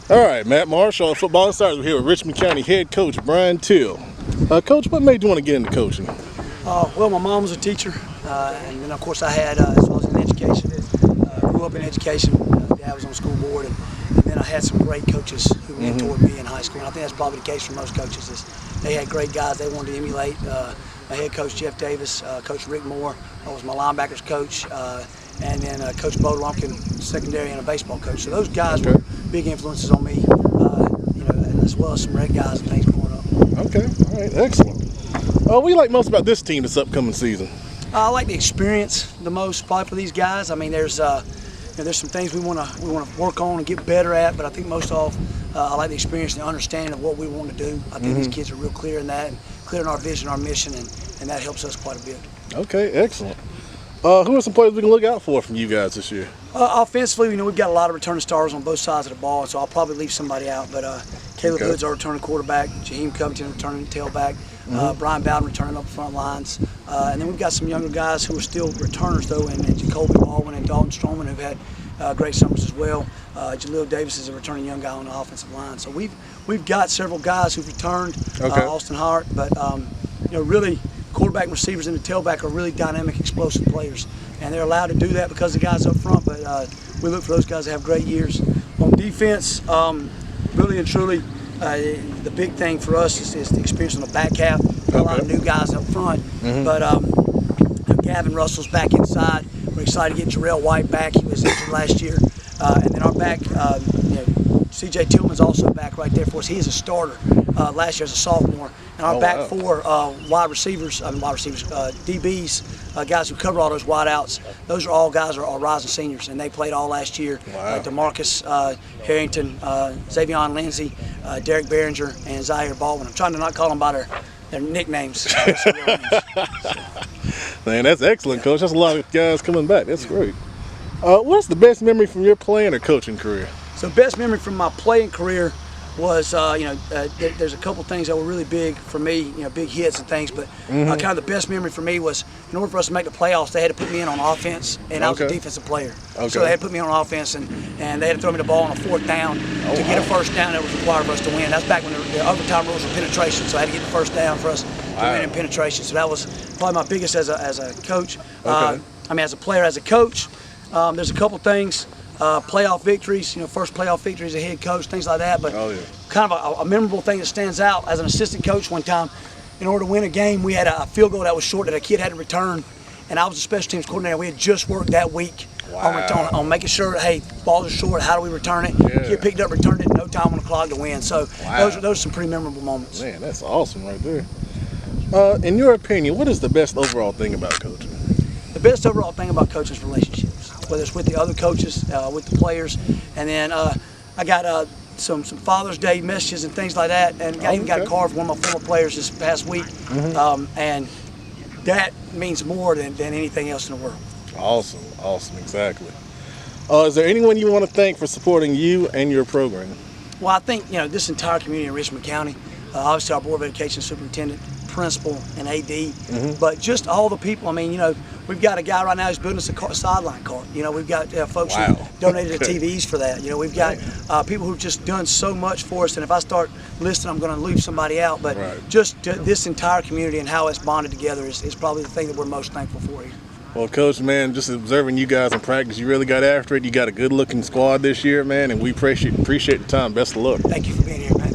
All right, Matt Marshall, Football Insiders. We're here with Richmond County head coach Bryan Till. Coach, what made you want to get into coaching? Well, my mom was a teacher, and then of course I had, as well as in education, grew up in education. Dad was on the school board, and then I had some great coaches who mentored me in high school. And I think that's probably the case for most coaches. Is they had great guys they wanted to emulate. My head coach Jeff Davis, Coach Rick Moore, I was my linebackers coach, and then Coach Bo Lumpkin, secondary and a baseball coach. So those guys were big influences on me, as well as some red guys and things growing up. Okay, all right, excellent. What do you like most about this team this upcoming season? I like the experience the most, probably for these guys. I mean, there's some things we want to work on and get better at, but I think most of all, I like the experience and the understanding of what we want to do. I think these kids are real clear in that, and clear in our vision, our mission, and that helps us quite a bit. Okay, excellent. Who are some players we can look out for from you guys this year? Offensively, we've got a lot of returning stars on both sides of the ball, so I'll probably leave somebody out. But Caleb Hood's our returning quarterback, Jaheim Covington returning tailback, Bryan Bowden returning up the front lines, and then we've got some younger guys who are still returners though, and Jacoby Baldwin and Dalton Stroman who've had great summers as well. Jaleel Davis is a returning young guy on the offensive line. So we've got several guys who've returned. Austin Hart, but really. Quarterback and receivers and the tailback are really dynamic, explosive players, and they're allowed to do that because the guys up front. But we look for those guys to have great years. On defense, really and truly, the big thing for us is the experience on the back half. A lot of new guys up front, but Gavin Russell's back inside. We're excited to get Jarrell White back. He was injured last year, and then our back. C.J. Tillman's also back right there for us. He is a starter last year as a sophomore. And our back four DBs, guys who cover all those wideouts, those are all guys who are rising seniors, and they played all last year. DeMarcus Harrington, Xavion Lindsay, Derek Behringer, and Zaire Baldwin. I'm trying to not call them by their nicknames. Man, that's excellent, Coach. That's a lot of guys coming back. That's great. What's the best memory from your playing or coaching career? So best memory from my playing career was, there's a couple things that were really big for me, big hits and things, but kind of the best memory for me was in order for us to make the playoffs, they had to put me in on offense, and I was a defensive player. So they had to put me on offense, and they had to throw me the ball on a fourth down to get a first down that was required for us to win. That's back when the overtime rules were penetration, so I had to get the first down for us to win in penetration. So that was probably my biggest as a coach. As a player, as a coach, there's a couple things. Playoff victories, first playoff victory as a head coach, things like that. But kind of a memorable thing that stands out as an assistant coach one time, in order to win a game, we had a field goal that was short that a kid had to return, and I was the special teams coordinator. We had just worked that week on making sure, hey, balls are short, how do we return it? Kid picked up, returned it, no time on the clock to win. So those are some pretty memorable moments. Man, that's awesome right there. In your opinion, what is the best overall thing about coaching? The best overall thing about coaching is relationships, whether it's with the other coaches, with the players, and then I got some Father's Day messages and things like that, and I even got a card from one of my former players this past week, and that means more than anything else in the world. Awesome, exactly. Is there anyone you want to thank for supporting you and your program? Well, I think this entire community in Richmond County, obviously our Board of Education superintendent, principal, and AD, but just all the people. We've got a guy right now who's building us a sideline cart. We've got folks who donated the TVs for that. We've got people who've just done so much for us, and if I start listing, I'm going to leave somebody out. But just this entire community and how it's bonded together is probably the thing that we're most thankful for here. Well, Coach, man, just observing you guys in practice, you really got after it. You got a good-looking squad this year, man, and we appreciate the time. Best of luck. Thank you for being here, man.